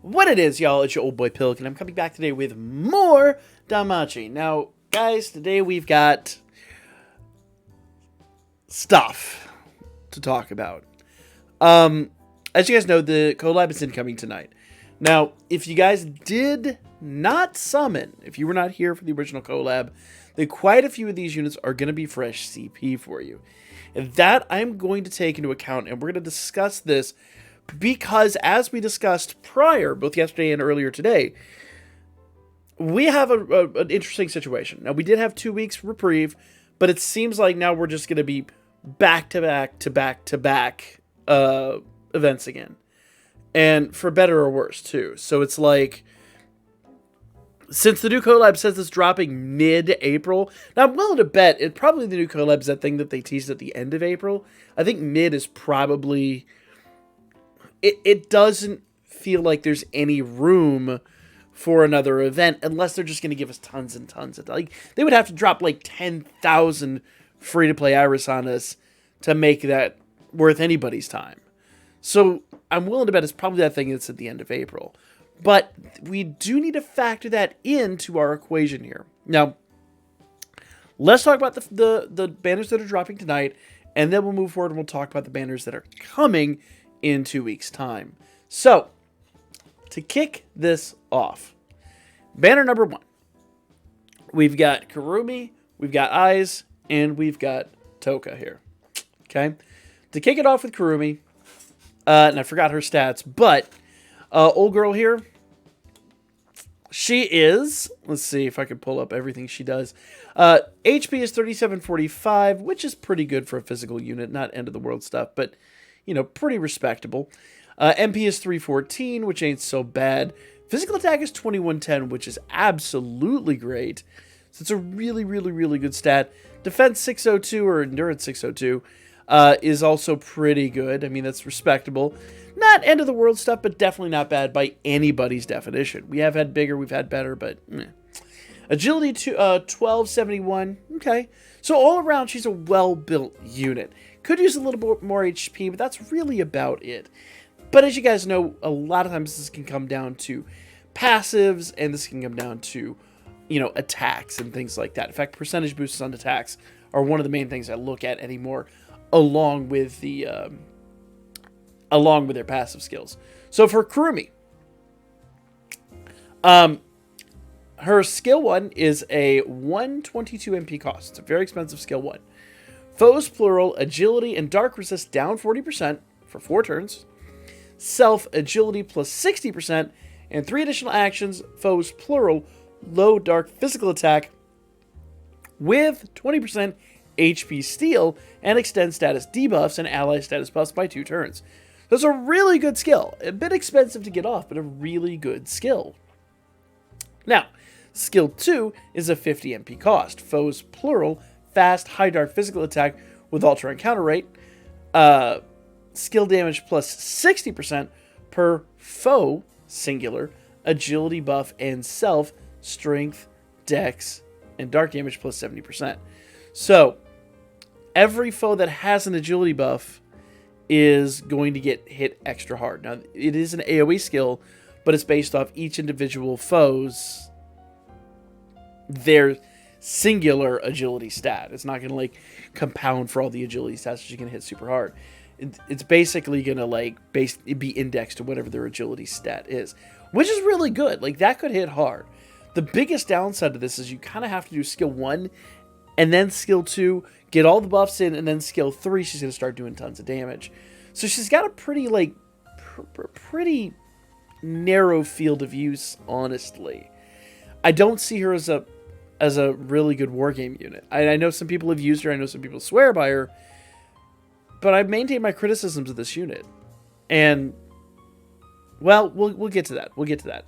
What it is, y'all, it's your old boy Pilk, and I'm coming back today with more Danmachi. Now, guys, today we've got stuff to talk about. As you guys know, the collab is incoming tonight. Now, if you guys did not summon, if you were not here for the original collab, then quite a few of these units are going to be fresh CP for you. And that I'm going to take into account, and we're going to discuss this because, as we discussed prior, both yesterday and earlier today, we have an interesting situation. Now, we did have 2 weeks reprieve, but it seems like now we're just going to be back-to-back events again. And for better or worse, too. So it's like, since the new collab says it's dropping mid-April, now I'm willing to bet probably the new collab is that thing that they teased at the end of April. I think mid is probably... It doesn't feel like there's any room for another event unless they're just going to give us tons and tons of... Like, they would have to drop like 10,000 free-to-play Iris on us to make that worth anybody's time. So I'm willing to bet it's probably that thing that's at the end of April. But we do need to factor that into our equation here. Now, let's talk about the banners that are dropping tonight, and then we'll move forward and we'll talk about the banners that are coming in 2 weeks' time. So, to kick this off, banner number 1. We've got Kurumi, we've got Eyes, and we've got Toka here. Okay? To kick it off with Kurumi, and I forgot her stats, but old girl here, she is, let's see if I can pull up everything she does. HP is 3745, which is pretty good for a physical unit, not end of the world stuff, but you know, pretty respectable. MP is 314, which ain't so bad. Physical attack is 2110, which is absolutely great. So it's a really, really, really good stat. Defense 602 or endurance 602 is also pretty good. I mean, that's respectable. Not end of the world stuff, but definitely not bad by anybody's definition. We have had bigger, we've had better, but meh. Agility to 1271. Okay. So all around, she's a well-built unit. Could use a little bit more HP, but that's really about it. But as you guys know, a lot of times this can come down to passives, and this can come down to, you know, attacks and things like that. In fact, percentage boosts on attacks are one of the main things I look at anymore, along with their passive skills. So for Kurumi, her skill 1 is a 122 MP cost. It's a very expensive skill 1. Foes plural, agility, and dark resist down 40% for 4 turns. Self, agility plus 60%, and 3 additional actions, foes plural, low dark physical attack with 20% HP steal, and extend status debuffs and ally status buffs by 2 turns. That's a really good skill. A bit expensive to get off, but a really good skill. Now, skill 2 is a 50 MP cost. Foes plural, fast, high dark physical attack with alter and counter rate. Skill damage plus 60% per foe, singular, agility buff, and self, strength, dex, and dark damage plus 70%. So, every foe that has an agility buff is going to get hit extra hard. Now, it is an AoE skill, but it's based off each individual foe's their singular agility stat. It's not going to like compound for all the agility stats that you can hit super hard. It's basically going to like be indexed to whatever their agility stat is, which is really good. Like that could hit hard. The biggest downside to this is you kind of have to do skill 1 and then skill 2, get all the buffs in, and then skill 3 she's going to start doing tons of damage. So she's got a pretty like pretty narrow field of use, honestly. I don't see her as a really good wargame unit. I know some people have used her. I know some people swear by her. But I've maintained my criticisms of this unit. And, well, we'll get to that. We'll get to that.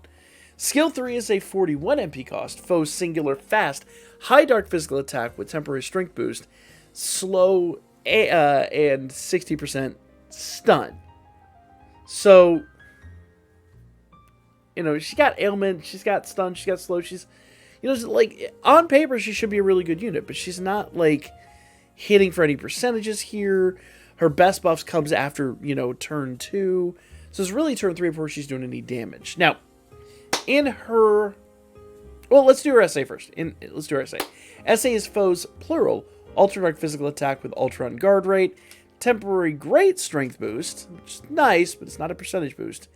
Skill 3 is a 41 MP cost. Foe singular fast. High dark physical attack with temporary strength boost. Slow and 60% stun. So, you know, she's got ailment. She's got stun. She's got slow. She's... You know, like, on paper, she should be a really good unit, but she's not, like, hitting for any percentages here. Her best buffs comes after, you know, turn 2. So it's really turn 3 before she's doing any damage. Now, in her... Well, let's do her essay first. Let's do her essay. Essay is foes, plural, ultra dark physical attack with ultra on guard rate, temporary great strength boost, which is nice, but it's not a percentage boost.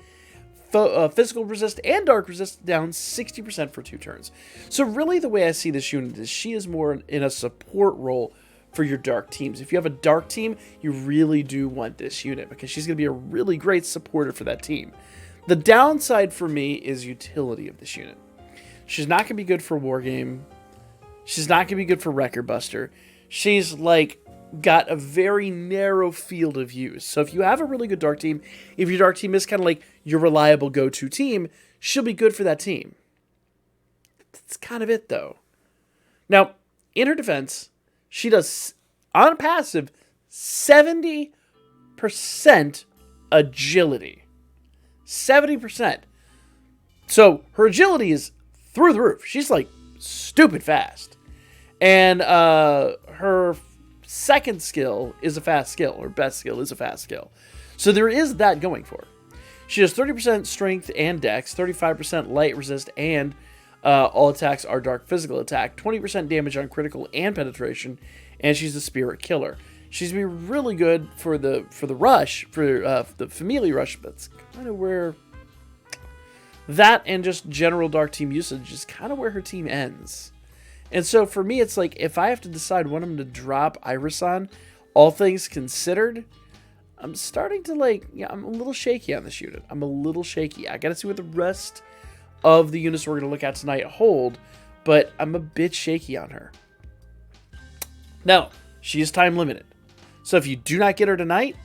Physical resist and dark resist down 60% for 2 turns. So really the way I see this unit is she is more in a support role for your dark teams. If you have a dark team, you really do want this unit because she's going to be a really great supporter for that team. The downside for me is utility of this unit. She's not going to be good for Wargame. She's not going to be good for Record Buster. She's like got a very narrow field of use. So if you have a really good dark team, if your dark team is kind of like your reliable go-to team, she'll be good for that team. That's kind of it though. Now, in her defense, she does, on passive, 70% agility. 70%. So her agility is through the roof. She's like stupid fast. And her second skill is a fast skill, or best skill is a fast skill. So there is that going for her. She has 30% strength and dex, 35% light resist, and all attacks are dark physical attack, 20% damage on critical and penetration, and she's a spirit killer. She's gonna be really good for the rush, for the Familia rush. That's kind of where that and just general dark team usage is kind of where her team ends. And so for me, it's like if I have to decide when I'm going to drop Iris on, all things considered, I'm starting to I'm a little shaky on this unit. I'm a little shaky. I got to see what the rest of the units we're going to look at tonight hold, but I'm a bit shaky on her. Now, she is time limited. So if you do not get her tonight,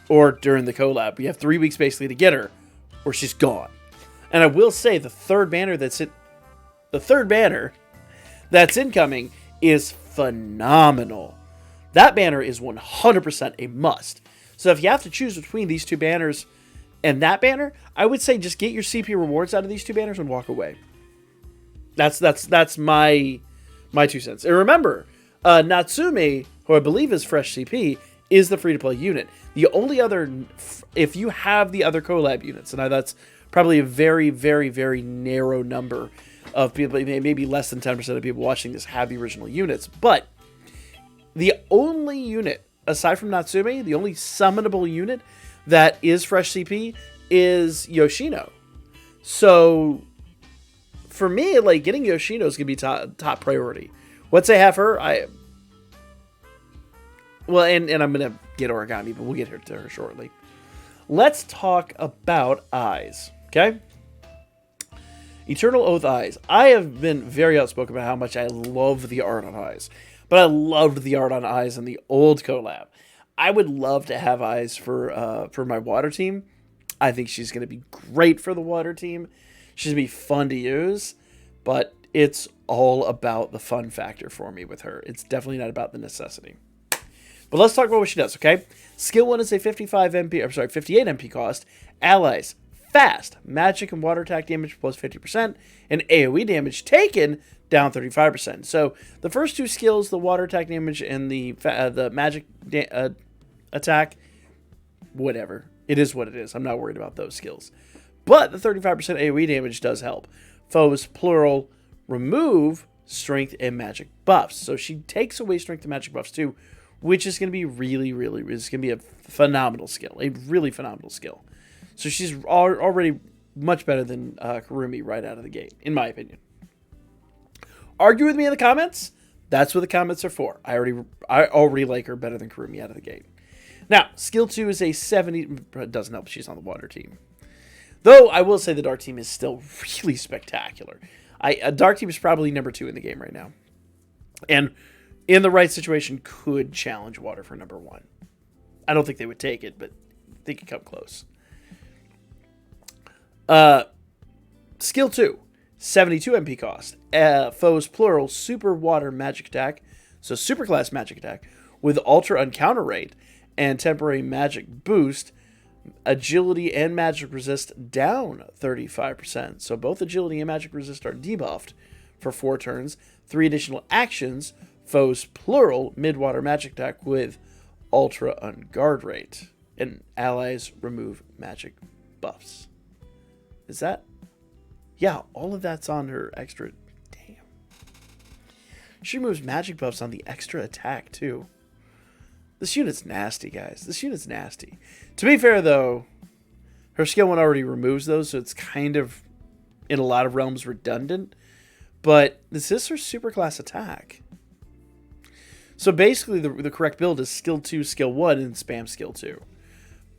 or during the collab, you have 3 weeks basically to get her, or she's gone. And I will say the third banner that's incoming is phenomenal. That banner is 100% a must. So if you have to choose between these 2 banners and that banner, I would say just get your CP rewards out of these 2 banners and walk away. That's my 2 cents. And remember, Natsume, who I believe is fresh CP, is the free-to-play unit. The only other, if you have the other collab units, and that's probably a very, very, very narrow number of people, maybe less than 10% of people watching this have the original units, but the only unit, aside from Natsume, the only summonable unit that is fresh CP is Yoshino. So, for me, getting Yoshino is going to be top priority. Once I have her, and I'm going to get Origami, but we'll get to her shortly. Let's talk about eyes, okay? Eternal Oath eyes. I have been very outspoken about how much I love the art on eyes, but I loved the art on eyes in the old collab. I would love to have eyes for my water team. I think she's going to be great for the water team. She's going to be fun to use, but it's all about the fun factor for me with her. It's definitely not about the necessity. But let's talk about what she does, okay? Skill 1 is a 58 MP cost. Allies, fast, magic and water attack damage plus 50%, and AoE damage taken down 35%. So the first 2 skills, the water attack damage and the magic attack, whatever. It is what it is. I'm not worried about those skills. But the 35% AoE damage does help. Foes, plural, remove strength and magic buffs. So she takes away strength and magic buffs too, which is going to be really, really, it's going to be a phenomenal skill. A really phenomenal skill. So she's already much better than Kurumi right out of the gate, in my opinion. Argue with me in the comments. That's what the comments are for. I already like her better than Kurumi out of the gate. Now, skill 2 is a 70. It doesn't help. She's on the water team. Though, I will say the dark team is still really spectacular. Dark team is probably number 2 in the game right now. And in the right situation, could challenge water for number 1. I don't think they would take it, but they could come close. Skill 2, 72 MP cost. Foes, plural, super water magic attack. So super class magic attack with ultra uncounter rate and temporary magic boost. Agility and magic resist down 35%. So both agility and magic resist are debuffed for 4 turns. 3 additional actions. Foes, plural, mid-water magic attack with ultra on guard rate. and allies remove magic buffs. Is that? Yeah, all of that's on her extra. Damn. She removes magic buffs on the extra attack, too. This unit's nasty, guys. This unit's nasty. To be fair, though, her skill 1 already removes those, so it's kind of, in a lot of realms, redundant. But this is her superclass attack. So basically, the correct build is skill 2, skill 1, and spam skill 2.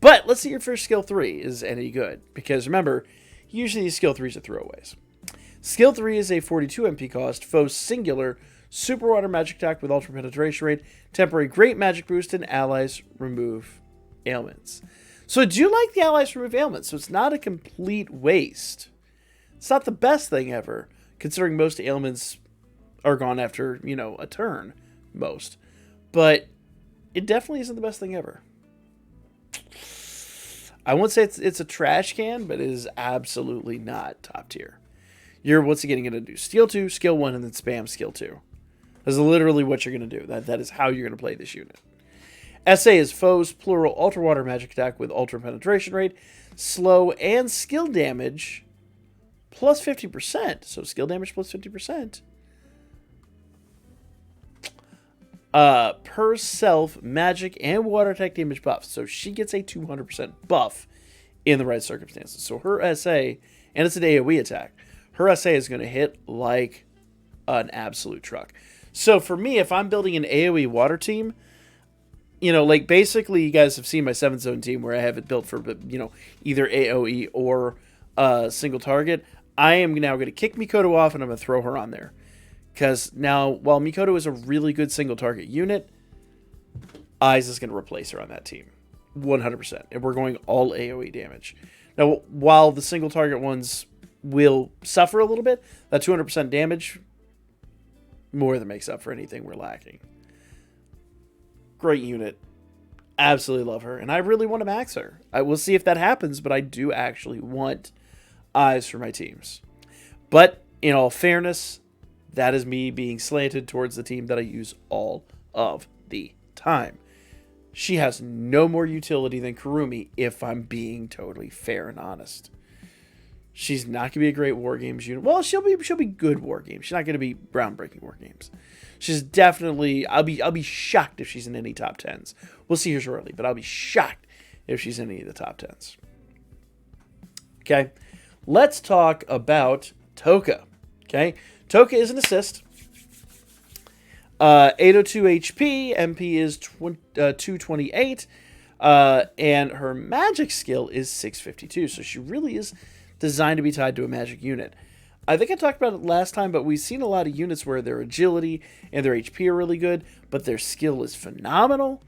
But let's see your first skill 3 is any good. Because remember, usually these skill 3s are throwaways. Skill 3 is a 42 MP cost, foe singular, super water magic attack with ultra penetration rate, temporary great magic boost, and allies remove ailments. So I do like the allies remove ailments, so it's not a complete waste. It's not the best thing ever, considering most ailments are gone after, a turn, most. But it definitely isn't the best thing ever. I won't say it's a trash can, but it is absolutely not top tier. You're once again going to do skill 2, skill 1, and then spam skill 2. That's literally what you're going to do. That is how you're going to play this unit. SA is foes, plural, ultra water magic attack with ultra penetration rate, slow, and skill damage plus 50%. So skill damage plus 50%. Per self, magic, and water attack damage buff. So she gets a 200% buff in the right circumstances. So her SA, and it's an AoE attack, her SA is going to hit like an absolute truck. So for me, if I'm building an AoE water team, basically you guys have seen my 7th zone team where I have it built for, either AoE or single target. I am now going to kick Mikoto off and I'm going to throw her on there. Because now, while Mikoto is a really good single target unit, Eyes is going to replace her on that team. 100%. And we're going all AoE damage. Now, while the single target ones will suffer a little bit, that 200% damage more than makes up for anything we're lacking. Great unit. Absolutely love her. And I really want to max her. I will see if that happens, but I do actually want Eyes for my teams. But in all fairness, that is me being slanted towards the team that I use all of the time. She has no more utility than Kurumi if I'm being totally fair and honest. She's not going to be a great War Games unit. Well, she'll be good War Games. She's not going to be groundbreaking War Games. She's definitely, I'll be shocked if she's in any top 10s. We'll see her shortly, but I'll be shocked if she's in any of the top 10s. Okay, let's talk about Toka. Okay, Toka is an assist. 802 HP, MP is 228, and her magic skill is 652. So she really is designed to be tied to a magic unit. I think I talked about it last time, but we've seen a lot of units where their agility and their HP are really good, but their skill is phenomenal.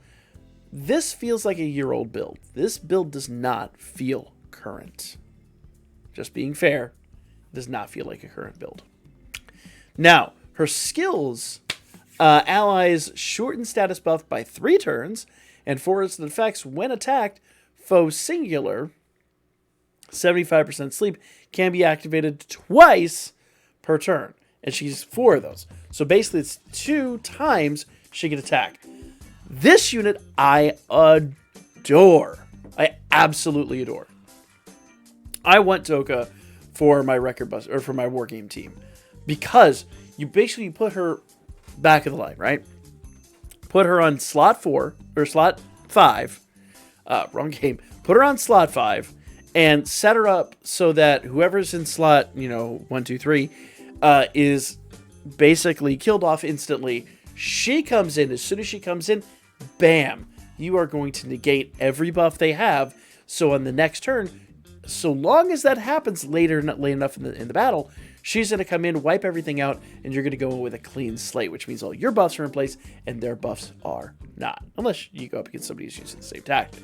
This feels like a year-old build. This build does not feel current. Just being fair, it does not feel like a current build. Now, her skills, allies shorten status buff by 3 turns, and for instant effects, when attacked, foe singular, 75% sleep, can be activated twice per turn. And she's 4 of those. So basically it's 2 times she can attack. This unit I adore. I absolutely adore. I want Toka for my record bus or for my war game team. Because you basically put her back of the line, right? Put her on slot 4 or slot 5. Wrong game. Put her on slot 5 and set her up so that whoever's in slot, 1, 2, 3, is basically killed off instantly. She comes in. As soon as she comes in, bam, you are going to negate every buff they have. So on the next turn, so long as that happens later, not late enough in the battle, she's going to come in, wipe everything out, and you're going to go in with a clean slate, which means all your buffs are in place and their buffs are not. Unless you go up against somebody who's using the same tactic.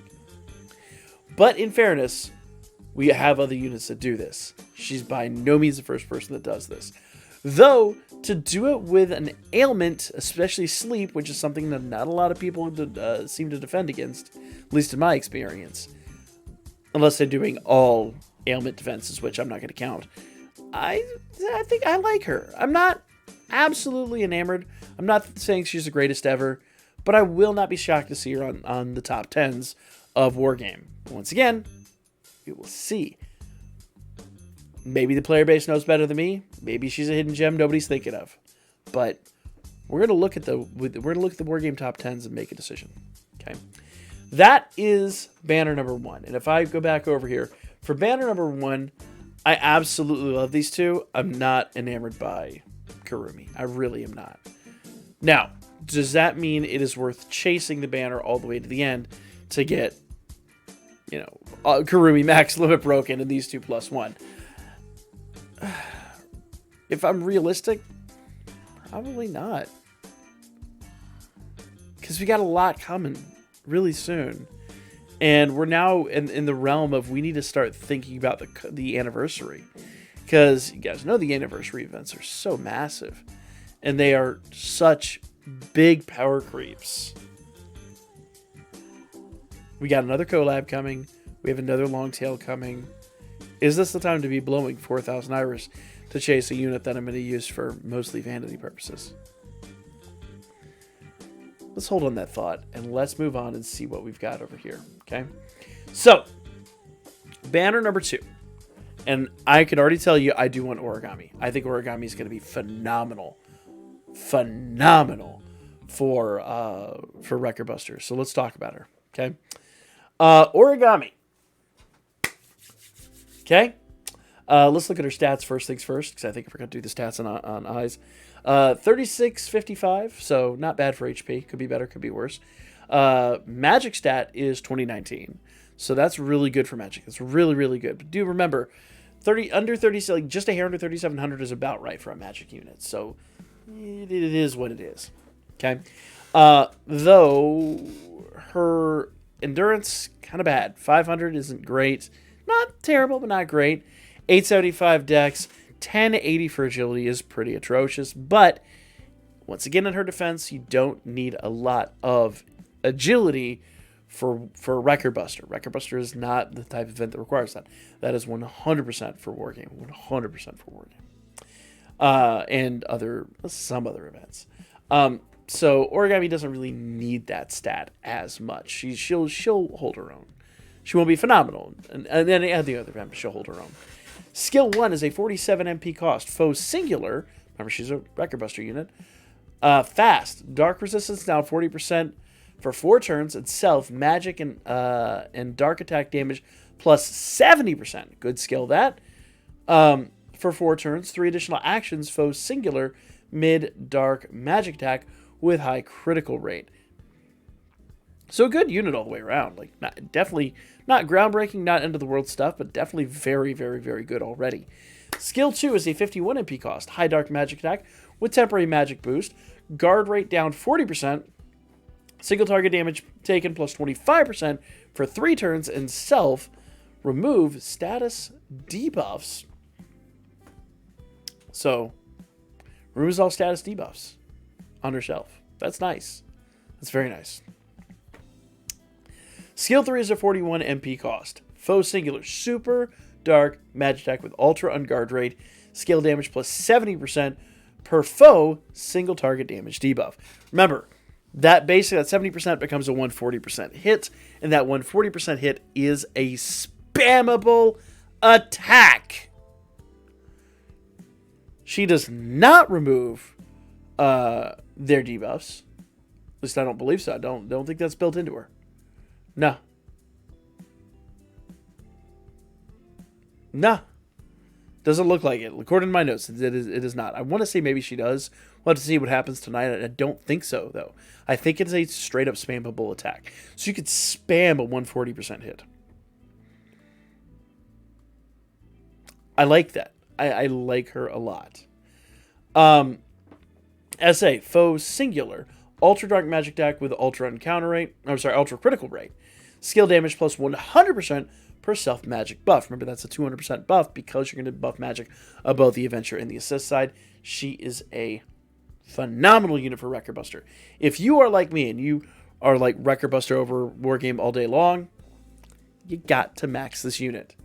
But in fairness, we have other units that do this. She's by no means the first person that does this. Though, to do it with an ailment, especially sleep, which is something that not a lot of people seem to defend against, at least in my experience, unless they're doing all ailment defenses, which I'm not going to count, I think I like her. I'm not absolutely enamored. I'm not saying she's the greatest ever, but I will not be shocked to see her on the top 10s of Wargame. Once again, we will see. Maybe the player base knows better than me. Maybe she's a hidden gem nobody's thinking of. But we're gonna look at the Wargame top 10s and make a decision. Okay, that is banner number 1. And if I go back over here for banner number 1, I absolutely love these two. I'm not enamored by Kurumi. I really am not. Now, does that mean it is worth chasing the banner all the way to the end to get, Kurumi max limit broken and these two +1? If I'm realistic, probably not. Because we got a lot coming really soon. And we're now in the realm of we need to start thinking about the anniversary. Because you guys know the anniversary events are so massive. And they are such big power creeps. We got another collab coming. We have another long tail coming. Is this the time to be blowing 4,000 iris to chase a unit that I'm going to use for mostly vanity purposes? Let's hold on that thought and let's move on and see what we've got over here. Okay. So, banner number 2. And I can already tell you I do want Origami. I think Origami is going to be phenomenal. Phenomenal for Record Buster. So let's talk about her. Okay. Origami. Okay. Let's look at her stats first things first, because I think if we're going to do the stats on eyes. 3655, so not bad for HP. Could be better, could be worse. Magic stat is 2019. So that's really good for Magic. That's really, really good. But do remember, under 30, like just a hair under 3,700 is about right for a Magic unit. So it is what it is. Okay. Though her endurance, kind of bad. 500 isn't great. Not terrible, but not great. 875 dex, 1080 for agility is pretty atrocious. But once again, in her defense, you don't need a lot of agility for Record Buster. Record Buster is not the type of event that requires that. That is 100% for Wargame. 100% for Wargame. And some other events. So Origami doesn't really need that stat as much. She'll hold her own. She won't be phenomenal. And then at the other event, she'll hold her own. Skill 1 is a 47 MP cost. Foe singular. Remember, she's a Record Buster unit. Fast. Dark resistance now 40% for 4 turns. Itself, magic and dark attack damage plus 70%. Good skill that. For 4 turns. 3 additional actions. Foe singular. Mid dark magic attack with high critical rate. So a good unit all the way around. Like, definitely not groundbreaking, not end of the world stuff, but definitely very, very, very good already. Skill 2 is a 51 MP cost. High dark magic attack with temporary magic boost. Guard rate down 40%. Single target damage taken plus 25% for 3 turns. And self remove status debuffs. So removes all status debuffs on herself. That's nice. That's very nice. Skill 3 is a 41 MP cost. Foe singular. Super dark magic attack with ultra unguard rate. Skill damage plus 70% per foe single target damage debuff. Remember, that 70% becomes a 140% hit. And that 140% hit is a spammable attack. She does not remove their debuffs. At least I don't believe so. I don't think that's built into her. No. Doesn't look like it. According to my notes, it is not. I want to say maybe she does. We'll have to see what happens tonight. I don't think so, though. I think it's a straight-up spammable attack. So you could spam a 140% hit. I like that. I like her a lot. SA, foe singular. Ultra dark magic attack with ultra ultra critical rate. Skill damage plus 100% per self magic buff. Remember, that's a 200% buff because you're going to buff magic above the adventure and the assist side. She is a phenomenal unit for Record Buster. If you are like me and you are like Record Buster over Wargame all day long, you got to max this unit.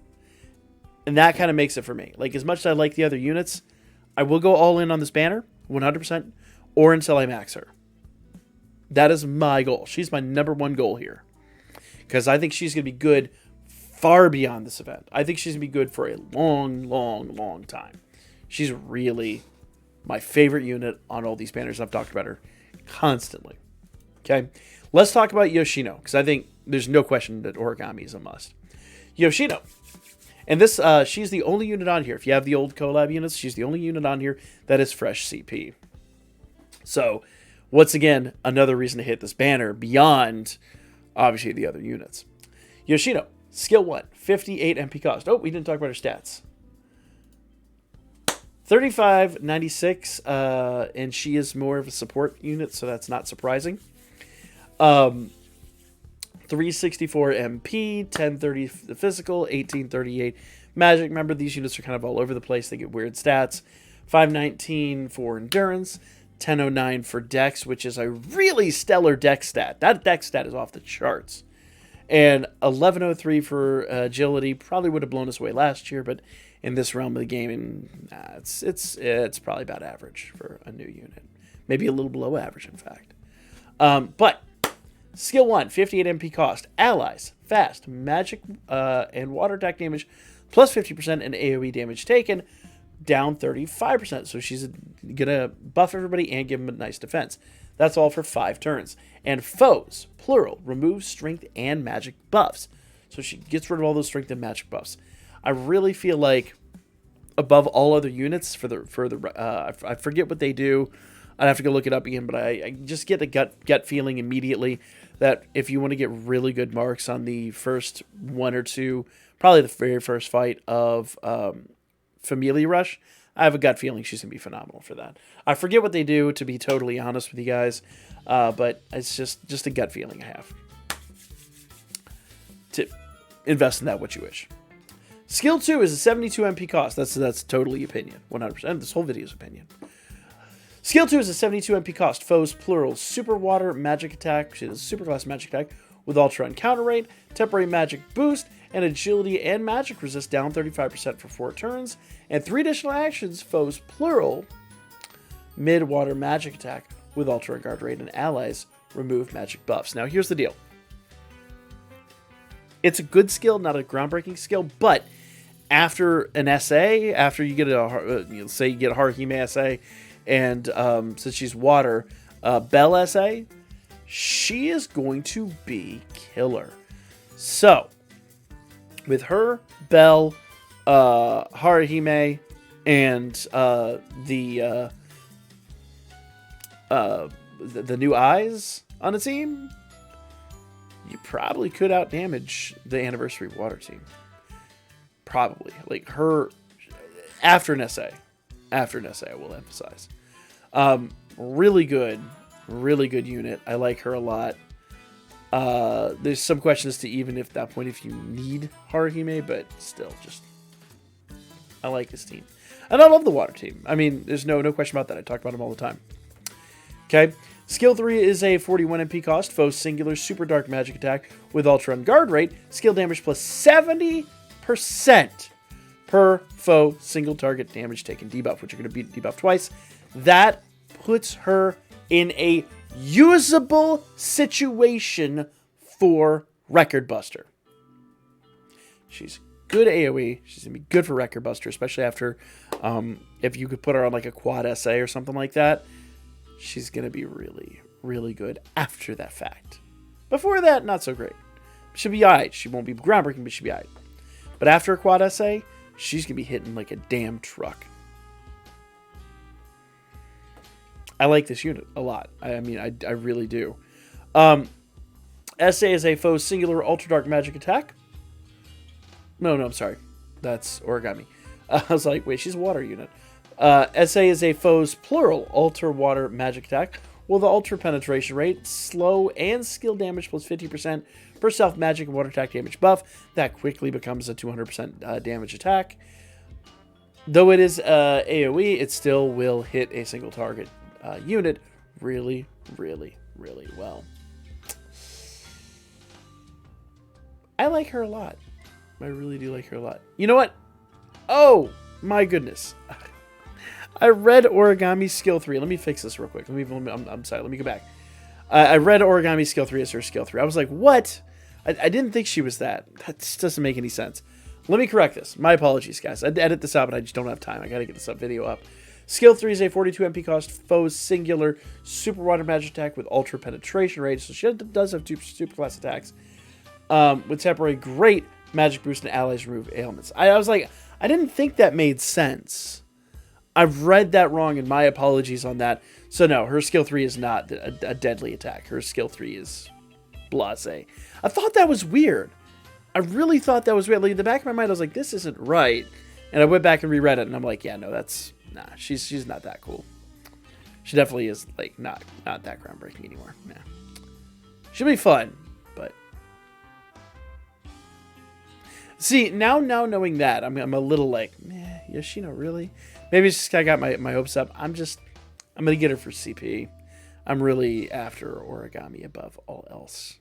And that kind of makes it for me. Like, as much as I like the other units, I will go all in on this banner, 100%, or until I max her. That is my goal. She's my number 1 goal here. because I think she's going to be good far beyond this event. I think she's going to be good for a long, long, long time. She's really my favorite unit on all these banners. I've talked about her constantly. Okay, let's talk about Yoshino, because I think there's no question that Origami is a must. Yoshino. And this, she's the only unit on here. If you have the old collab units, she's the only unit on here that is fresh CP. So, once again, another reason to hit this banner beyond, obviously, the other units. Yoshino, skill 1, 58 MP cost. Oh, we didn't talk about her stats. 3596, and she is more of a support unit, so that's not surprising. 364 MP, 1030 the physical, 1838 magic. Remember, these units are kind of all over the place. They get weird stats. 519 for endurance, 1009 for dex, which is a really stellar dex stat. That dex stat is off the charts. And 1103 for agility. Probably would have blown us away last year, but in this realm of the game, it's probably about average for a new unit. Maybe a little below average, in fact. But skill 1, 58 MP cost. Allies, fast, magic, and water attack damage, plus 50%, and AoE damage taken, down 35%. So she's going to buff everybody and give them a nice defense. That's all for 5 turns. And foes, plural, remove strength and magic buffs. So she gets rid of all those strength and magic buffs. I really feel like above all other units I forget what they do. I'd have to go look it up again, but I just get a gut feeling immediately that if you want to get really good marks on the first 1 or 2, probably the very first fight of Familia Rush, I have a gut feeling she's going to be phenomenal for that. I forget what they do, to be totally honest with you guys, but it's just a gut feeling I have. To invest in that what you wish. Skill 2 is a 72 MP cost. That's totally opinion. 100%. This whole video is opinion. Skill 2 is a 72 MP cost. Foes, plural, super water magic attack. She has a super class magic attack with ultra encounter rate, temporary magic boost, and agility and magic resist down 35% for 4 turns. And 3 additional actions. Foes, plural, mid water magic attack with ultra guard rate, and allies remove magic buffs. Now here's the deal. It's a good skill, not a groundbreaking skill, but after an SA, after you get say you get a Haruhime SA, and since she's water, Bell SA, she is going to be killer. So, with her, Bell, Haruhime, and the new eyes on the team, you probably could outdamage the Anniversary Water team. Probably. Like her, after an SA, I will emphasize. Really good unit. I like her a lot. There's some questions to even if that point if you need Haruhime, but still, just I like this team. And I love the water team. I mean, there's no question about that. I talk about them all the time. Okay. Skill 3 is a 41 MP cost. Foe singular super dark magic attack with ultra guard rate. Skill damage plus 70% per foe single target damage taken debuff, which you're going to be debuffed twice. That puts her in a usable situation for Record Buster. She's good AoE. She's going to be good for Record Buster, especially after if you could put her on like a quad SA or something like that. She's going to be really, really good after that fact. Before that, not so great. She'll be alright. She won't be groundbreaking, but she'll be alright. But after a quad SA, she's going to be hitting like a damn truck. I like this unit a lot. I mean, I really do. SA is a foe singular ultra dark magic attack. No, I'm sorry. That's Origami. I was like, wait, she's a water unit. SA is a foe's plural ultra water magic attack with the ultra penetration rate, slow, and skill damage plus 50% per self magic and water attack damage buff. That quickly becomes a 200% damage attack. Though it is AoE, it still will hit a single target unit really, really, really well. I like her a lot. I really do like her a lot. You know what? Oh, my goodness. I read Origami Skill 3. Let me fix this real quick. I'm sorry. Let me go back. I read Origami Skill 3 as her Skill 3. I was like, what? I didn't think she was that. That just doesn't make any sense. Let me correct this. My apologies, guys. I'd edit this out, but I just don't have time. I gotta get this video up. Skill 3 is a 42 MP cost, foe singular, super water magic attack with ultra penetration rate. So she does have two super class attacks. With temporary great magic boost and allies remove ailments. I was like, I didn't think that made sense. I've read that wrong, and my apologies on that. So no, her skill 3 is not a deadly attack. Her skill 3 is blasé. I thought that was weird. I really thought that was weird. Like, in the back of my mind, I was like, this isn't right. And I went back and reread it, and I'm like, yeah, no, nah, she's not that cool. She definitely is, like, not that groundbreaking anymore. Nah. She'll be fun, but... See, now knowing that, I'm a little like, Yoshino, really? Maybe it's just I got my hopes up. I'm going to get her for CP. I'm really after origami above all else.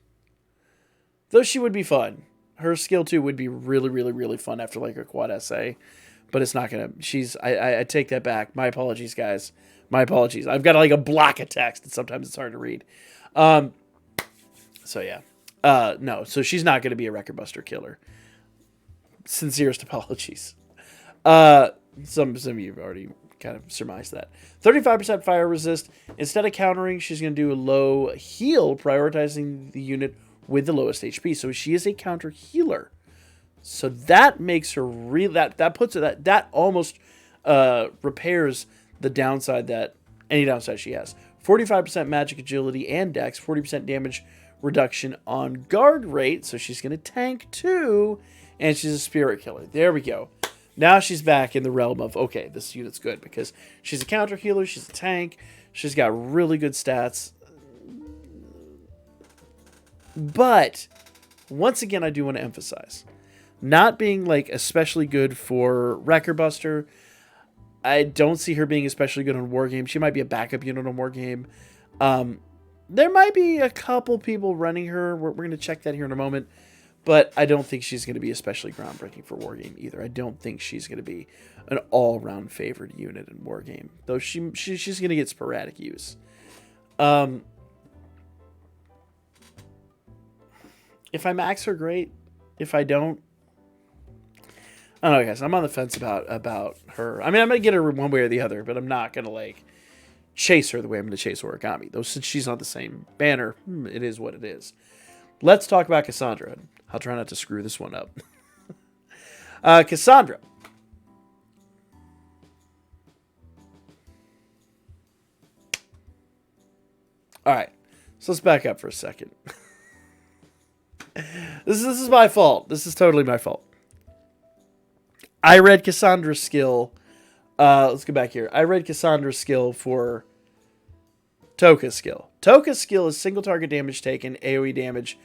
Though she would be fun. Her skill 2 would be really, really, really fun after like a quad essay. But it's not going to... I take that back. My apologies, guys. My apologies. I've got like a block of text, and sometimes it's hard to read. So yeah. No, so she's not going to be a record buster killer. Sincerest apologies. Some of you have already kind of surmised that. 35% fire resist. Instead of countering, she's going to do a low heal, prioritizing the unit with the lowest HP. So she is a counter healer. So that makes her real. That puts her that almost repairs the downside that any downside she has. 45% magic agility and dex. 40% damage reduction on guard rate. So she's going to tank too. And she's a spirit killer. There we go. Now she's back in the realm of, okay, this unit's good because she's a counter healer, she's a tank, she's got really good stats. But, once again, I do want to emphasize, not being, like, especially good for Wrecker Buster. I don't see her being especially good on Wargame. She might be a backup unit on Wargame. There might be a couple people running her. We're going to check that here in a moment. But I don't think she's going to be especially groundbreaking for Wargame either. I don't think she's going to be an all-around favored unit in Wargame. Though she's going to get sporadic use. If I max her, great. If I don't... I don't know, guys. I'm on the fence about her. I mean, I'm going to get her one way or the other, but I'm not going to, like, chase her the way I'm going to chase Origami. Though since she's on the same banner, it is what it is. Let's talk about Cassandra. I'll try not to screw this one up. Cassandra. All right. So let's back up for a second. This is my fault. This is totally my fault. I read Cassandra's skill. Let's go back here. I read Cassandra's skill for Toka's skill. Toka's skill is single target damage taken, AoE damage.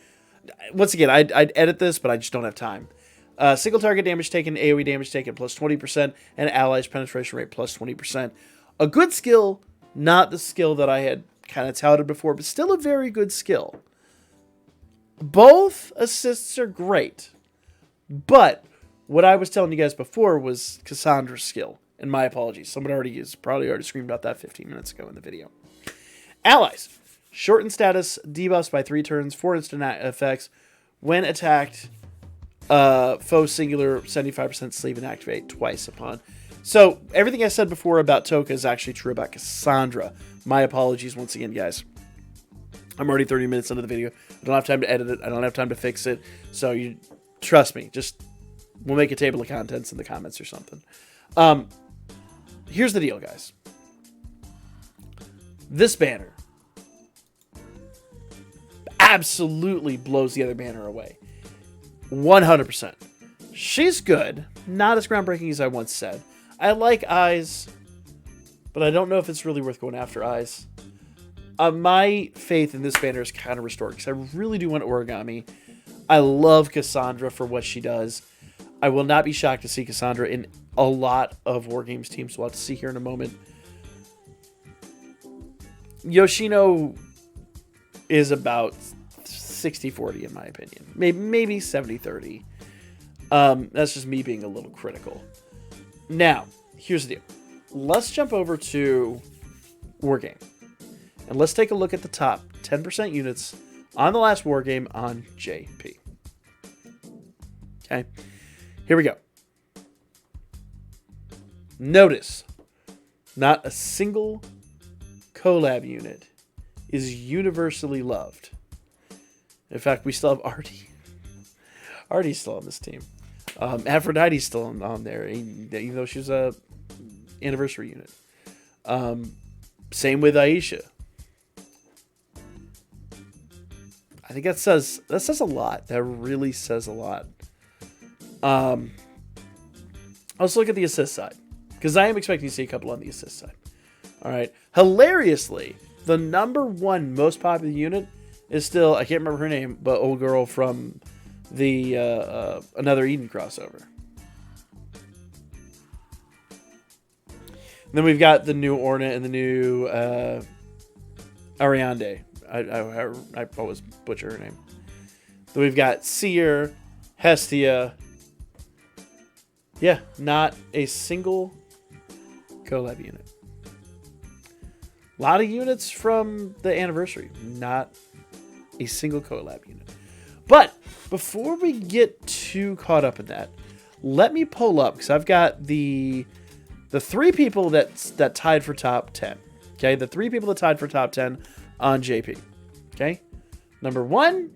Once again, I'd edit this, but I just don't have time. Single target damage taken, AoE damage taken plus 20%, and allies penetration rate plus 20%. A good skill, not the skill that I had kind of touted before, but still a very good skill. Both assists are great, but what I was telling you guys before was Cassandra's skill, and my apologies. Someone probably already screamed about that 15 minutes ago in the video. Allies. Shorten status, debuffs by 3 turns, 4 instant effects. When attacked, foe singular, 75% sleeve and activate twice upon. So, everything I said before about Toka is actually true about Cassandra. My apologies once again, guys. I'm already 30 minutes into the video. I don't have time to edit it. I don't have time to fix it. So, you trust me. We'll make a table of contents in the comments or something. Here's the deal, guys. This banner absolutely blows the other banner away. 100%. She's good. Not as groundbreaking as I once said. I like Eyes, but I don't know if it's really worth going after Eyes. My faith in this banner is kind of restored because I really do want Origami. I love Cassandra for what she does. I will not be shocked to see Cassandra in a lot of Wargames teams. We'll have to see here in a moment. Yoshino is about 60-40 in my opinion. Maybe 70-30. That's just me being a little critical. Now, here's the deal. Let's jump over to Wargame. And let's take a look at the top 10% units on the last Wargame on JP. Okay, here we go. Notice, not a single collab unit is universally loved. In fact, we still have Artie. Artie's still on this team. Aphrodite's still on there, even though she's a anniversary unit. Same with Aisha. I think that says a lot. That really says a lot. Let's look at the assist side, because I am expecting to see a couple on the assist side. All right. Hilariously, the number one most popular unit is still, I can't remember her name, but old girl from the Another Eden crossover. And then we've got the new Orna and the new Ariande. I always butcher her name. Then we've got Seer, Hestia. Yeah, not a single collab unit. A lot of units from the anniversary. Not a single collab unit. But before we get too caught up in that, let me pull up, because I've got the three people that tied for top 10. Okay, the three people that tied for top 10 on JP. Okay, number one.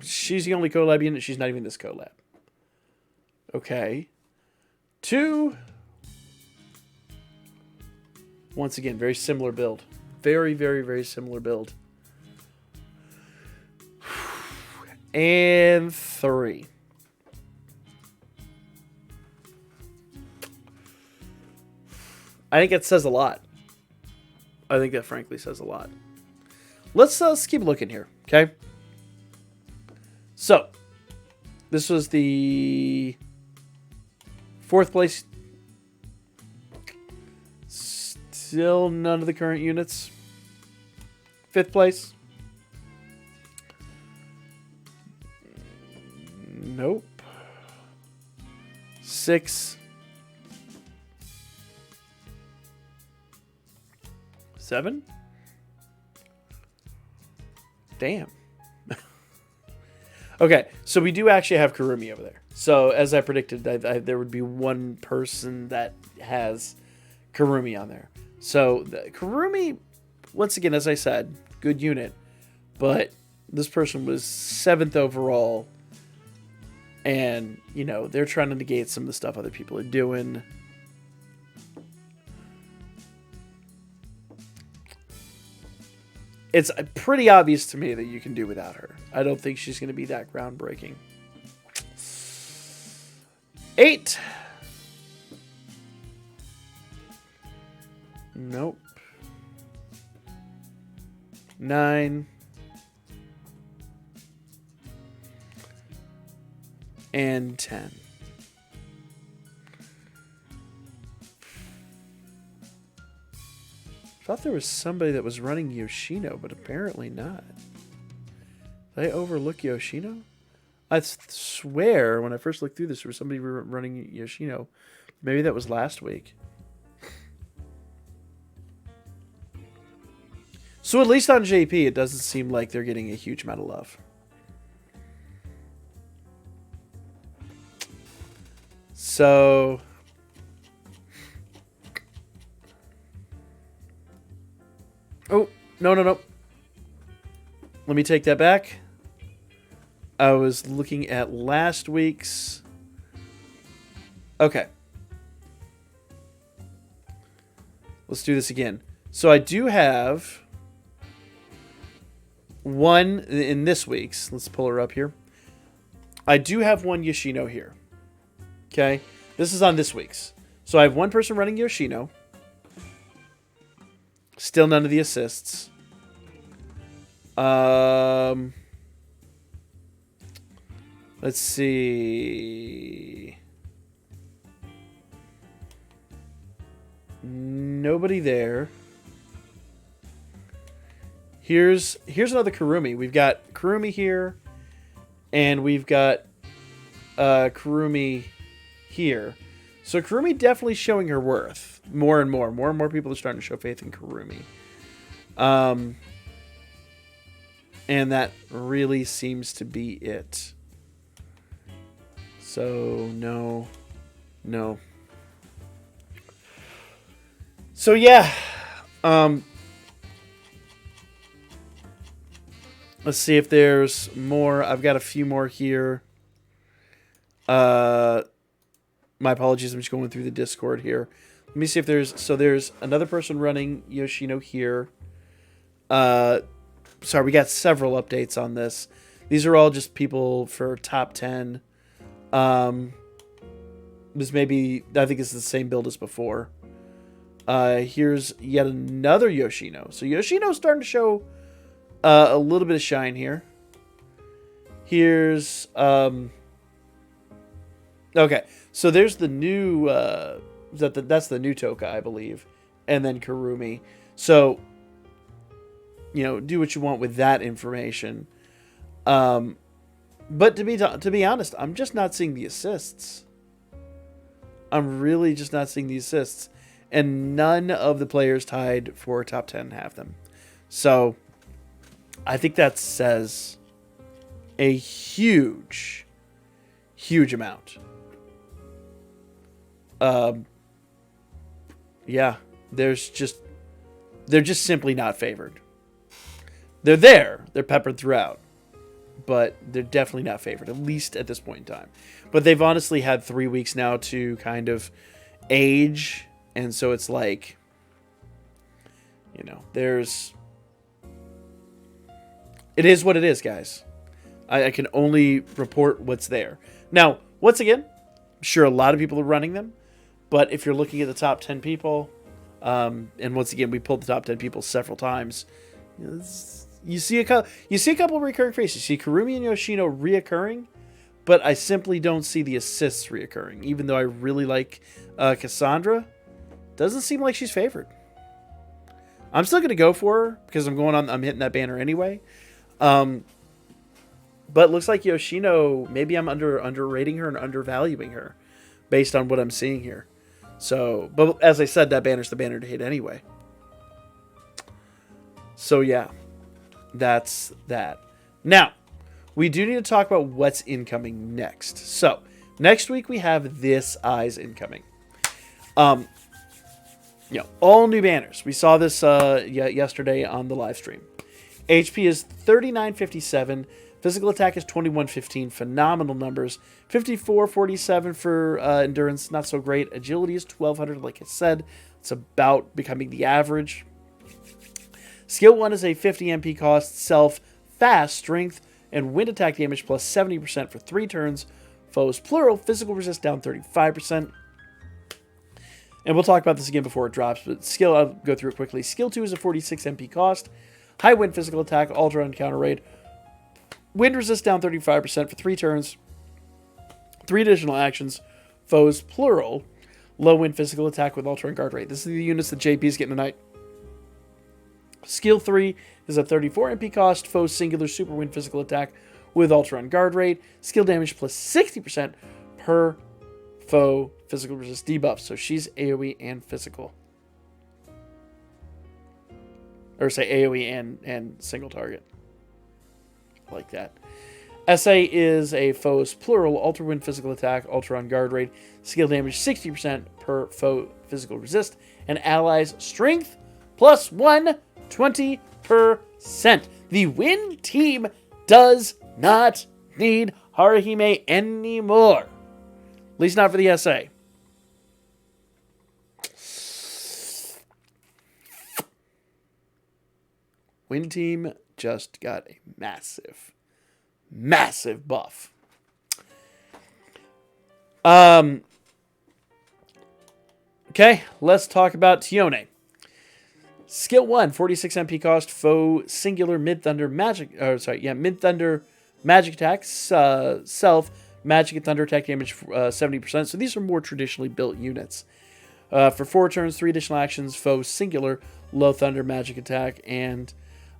She's the only collab unit. She's not even this collab. Okay. 2. Once again, very similar build. Very, very, very similar build. And 3. I think it says a lot. I think that frankly says a lot. Let's keep looking here, okay? So, this was the 4th place. Still none of the current units. 5th place. Nope. 6. 7. Damn. Okay, so we do actually have Kurumi over there. So, as I predicted, there would be one person that has Kurumi on there. So, Kurumi, once again, as I said, good unit. But this person was 7th overall. And, you know, they're trying to negate some of the stuff other people are doing. It's pretty obvious to me that you can do without her. I don't think she's going to be that groundbreaking. 8. Nope. 9. And 10. I thought there was somebody that was running Yoshino, but apparently not. Did I overlook Yoshino? I swear when I first looked through this, there was somebody running Yoshino. Maybe that was last week. So at least on JP, it doesn't seem like they're getting a huge amount of love. So... Oh, no. Let me take that back. I was looking at last week's. Okay. Let's do this again. So I do have one in this week's. Let's pull her up here. I do have one Yoshino here. Okay. This is on this week's. So I have one person running Yoshino. Still none of the assists. Let's see. Nobody there. Here's another Kurumi. We've got Kurumi here, and we've got Kurumi here. So Kurumi definitely showing her worth. More and more people are starting to show faith in Kurumi. And that really seems to be it. So, no. So, yeah. Let's see if there's more. I've got a few more here. My apologies. I'm just going through the Discord here. Let me see if there's another person running Yoshino here. Sorry, we got several updates on this. These are all just people for top 10. This may be, I think it's the same build as before. Here's yet another Yoshino. So Yoshino's starting to show a little bit of shine here. Here's okay. So there's the new that's the new Toka, I believe, and then Kurumi. So do what you want with that information. But to be honest, I'm just not seeing the assists. I'm really just not seeing the assists, and none of the players tied for top 10 have them. So I think that says a huge amount. Yeah, they're just simply not favored. They're there. They're peppered throughout. But they're definitely not favored, at least at this point in time. But they've honestly had 3 weeks now to kind of age. And so it's like, it is what it is, guys. I can only report what's there. Now, once again, I'm sure a lot of people are running them. But if you're looking at the top 10 people, and once again, we pulled the top 10 people several times, you see a couple of recurring faces. You see Kurumi and Yoshino reoccurring, but I simply don't see the assists reoccurring. Even though I really like Cassandra, doesn't seem like she's favored. I'm still going to go for her because I'm hitting that banner anyway. But it looks like Yoshino, maybe I'm underrating her and undervaluing her based on what I'm seeing here. So, but as I said, that banner's the banner to hit anyway. So yeah, that's that. Now, we do need to talk about what's incoming next. So, next week we have This Eyes incoming. All new banners. We saw this yesterday on the live stream. HP is 3957. Physical attack is 2115. Phenomenal numbers. 5447 for endurance. Not so great. Agility is 1200. Like I said, it's about becoming the average. Skill 1 is a 50 MP cost. Self, fast, strength, and wind attack damage plus 70% for 3 turns. Foes, plural. Physical resist down 35%. And we'll talk about this again before it drops, but skill, I'll go through it quickly. Skill 2 is a 46 MP cost. High wind physical attack, ultra and counter raid. Wind resist down 35% for 3 turns. 3 additional actions. Foes, plural. Low wind physical attack with ultra and guard rate. This is the units that JP is getting tonight. Skill 3 is a 34 MP cost. Foes, singular super wind physical attack with ultra and guard rate. Skill damage plus 60% per foe physical resist debuff. So she's AoE and physical. Or say AoE and single target. Like that. SA is a foe's plural ultra wind physical attack, ultra on guard rate, skill damage 60% per foe physical resist, and allies strength plus 120%. The win team does not need Haruhime anymore. At least not for the SA. Win team just got a massive buff. Okay, let's talk about Tione. Skill 1, 46 MP cost, foe singular mid-thunder magic, mid-thunder magic attacks, self, magic and thunder attack damage 70%. So these are more traditionally built units. For 4 turns, 3 additional actions, foe singular, low thunder magic attack, and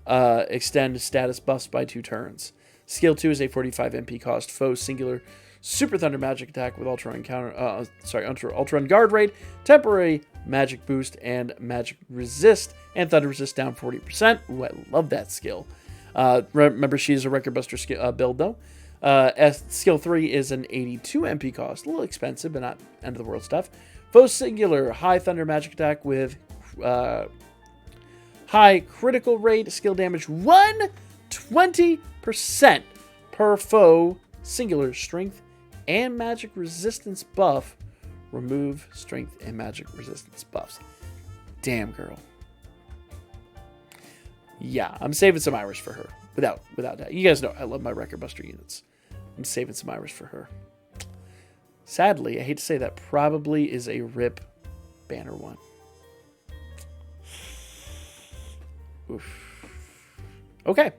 extend status buffs by 2 turns. Skill 2 is a 45 MP cost, foe singular, super thunder magic attack with ultra and guard rate, temporary magic boost, and magic resist, and thunder resist down 40%. Ooh, I love that skill. Remember, she's a Record Buster build, though. Skill 3 is an 82 MP cost. A little expensive, but not end of the world stuff. Foe Singular, high thunder magic attack with high critical rate, skill damage 120% per foe, singular strength and magic resistance buff. Remove strength and magic resistance buffs. Damn, girl. Yeah, I'm saving some Irish for her. Without that. You guys know I love my Record Buster units. I'm saving some Irish for her. Sadly, I hate to say that, probably is a RIP banner one. Oof. Okay.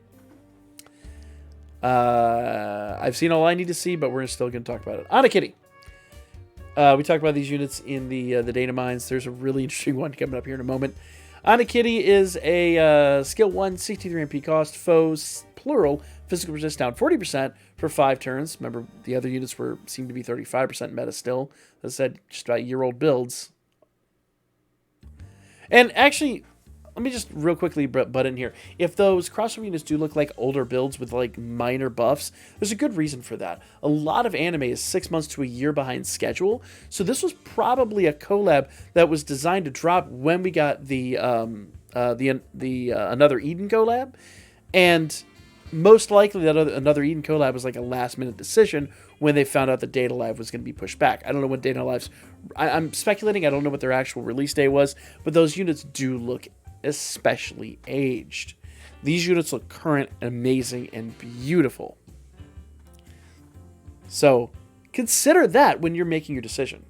I've seen all I need to see, but we're still going to talk about it. Anakitty. We talked about these units in the data mines. There's a really interesting one coming up here in a moment. Anakitty is a skill 1, 63 MP cost, foes, plural, physical resist down 40% for 5 turns. Remember, the other units seem to be 35% meta still. As I said, just about year-old builds. And actually, let me just real quickly butt in here. If those crossover units do look like older builds with like minor buffs, there's a good reason for that. A lot of anime is 6 months to a year behind schedule, so this was probably a collab that was designed to drop when we got the Another Eden collab, and most likely that Another Eden collab was like a last-minute decision when they found out that Data Live was going to be pushed back. I don't know when Data Live's... I'm speculating. I don't know what their actual release day was, but those units do look especially aged. These units look current, amazing, and beautiful. So consider that when you're making your decision.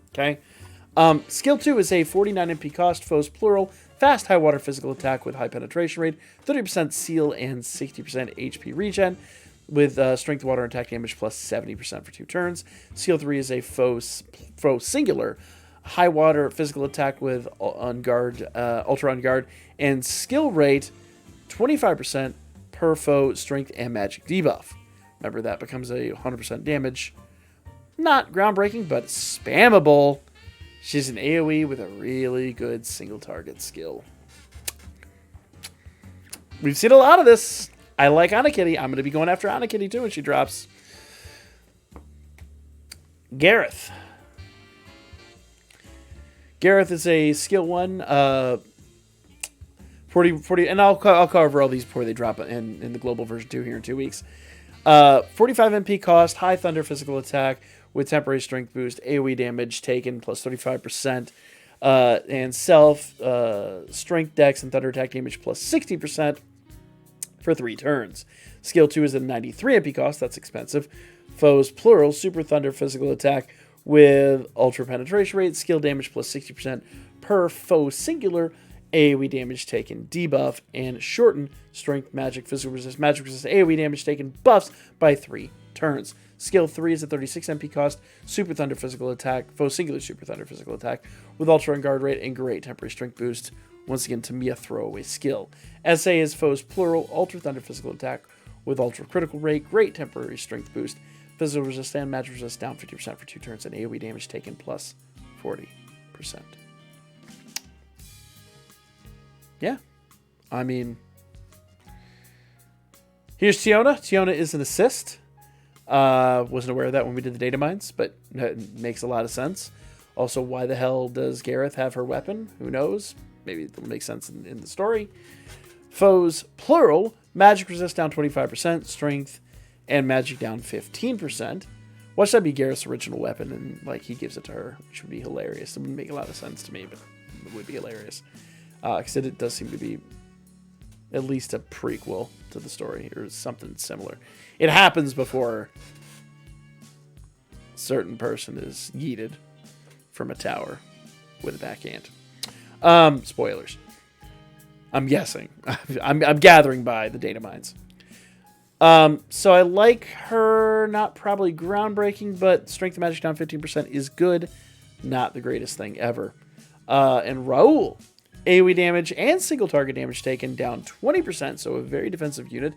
Okay. Skill 2 is a 49 MP cost, foes plural, fast high water physical attack with high penetration rate, 30% seal and 60% HP regen, with strength, water, and attack damage plus 70% for 2 turns. Skill 3 is a foe singular, high water physical attack with ultra on guard, and skill rate 25% per foe strength and magic debuff. Remember, that becomes a 100% damage. Not groundbreaking, but spammable. She's an AoE with a really good single target skill. We've seen a lot of this. I like Anakitty. I'm going to be going after Anakitty too when she drops. Gareth. Gareth is a skill 1, 40, and I'll cover all these before they drop in the global version 2 here in 2 weeks. 45 MP cost, high thunder physical attack with temporary strength boost, AoE damage taken plus 35%, and self strength dex and thunder attack damage plus 60% for 3 turns. Skill 2 is a 93 MP cost, that's expensive. Foes plural, super thunder physical attack with ultra penetration rate, skill damage plus 60% per foe singular, AoE damage taken debuff, and shorten strength, magic, physical resist, magic resist, AoE damage taken buffs by 3 turns. Skill 3 is a 36 MP cost, super thunder physical attack, foe singular super thunder physical attack with ultra on guard rate and great temporary strength boost. Once again, to me, a throwaway skill. SA is foes plural, ultra thunder physical attack with ultra critical rate, great temporary strength boost, physical resist and magic resist down 50% for 2 turns, and AoE damage taken plus 40%. Yeah. I mean, here's Tiona. Tiona is an assist. Wasn't aware of that when we did the data mines, but it makes a lot of sense. Also, why the hell does Gareth have her weapon? Who knows? Maybe it'll make sense in the story. Foes, plural, magic resist down 25%, strength and magic down 15%. Watch that be Gareth's original weapon, and like he gives it to her, which would be hilarious. It wouldn't make a lot of sense to me, but it would be hilarious. Because it does seem to be at least a prequel to the story, or something similar. It happens before a certain person is yeeted from a tower with a backhand. Spoilers. I'm guessing. I'm gathering by the data mines. So I like her. Not probably groundbreaking, but strength and magic down 15% is good. Not the greatest thing ever. And Raoul. AoE damage and single target damage taken down 20%, so a very defensive unit.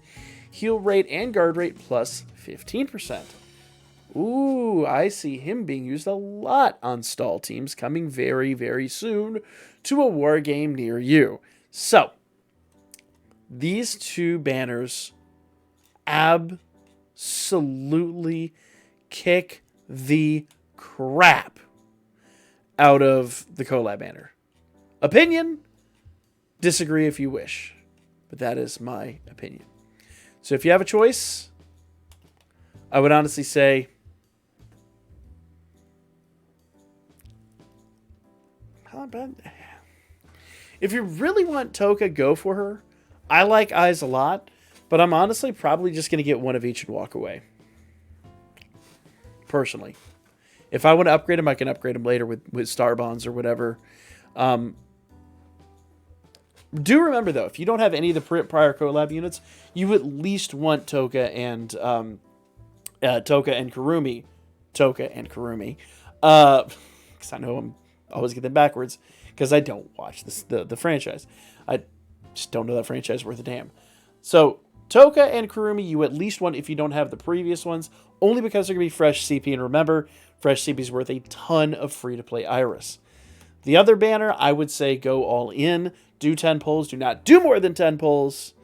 Heal rate and guard rate plus 15%. Ooh, I see him being used a lot on stall teams, coming very, very soon to a war game near you. So, These two banners absolutely kick the crap out of the collab banner. Opinion, disagree if you wish, but that is my opinion. So if you have a choice, I would honestly say if you really want Toka, go for her. I like Eyes a lot, but I'm honestly probably just going to get one of each and walk away. Personally. If I want to upgrade them, I can upgrade them later with Star Bonds or whatever. Do remember, though, if you don't have any of the prior collab units, you at least want Toka and Kurumi. Toka and Kurumi. Because I know I'm always get them backwards because I don't watch the franchise. I just don't know that franchise worth a damn. So Toka and Kurumi, you at least want if you don't have the previous ones, only because they're going to be fresh CP. And remember, fresh CP is worth a ton of free-to-play Iris. The other banner, I would say go all in. Do 10 pulls. Do not do more than 10 pulls.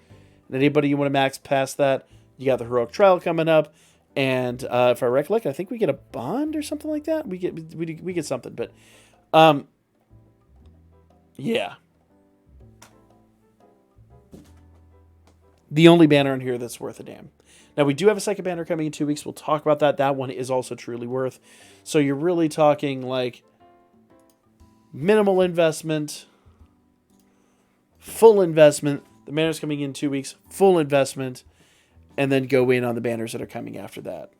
And anybody you want to max past that, you got the Heroic Trial coming up. And if I recollect, I think we get a bond or something like that. We get something. But, yeah. The only banner in here that's worth a damn. Now, we do have a second banner coming in 2 weeks. We'll talk about that. That one is also truly worth. So you're really talking like minimal investment, full investment. The banner's coming in 2 weeks, full investment, and then go in on the banners that are coming after that.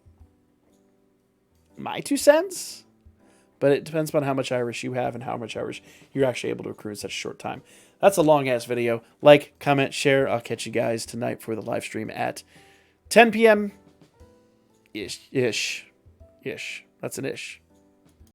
My 2 cents? But it depends on how much Irish you have and how much Irish you're actually able to accrue in such a short time. That's a long-ass video. Like, comment, share. I'll catch you guys tonight for the live stream at 10 p.m. Ish. That's an ish.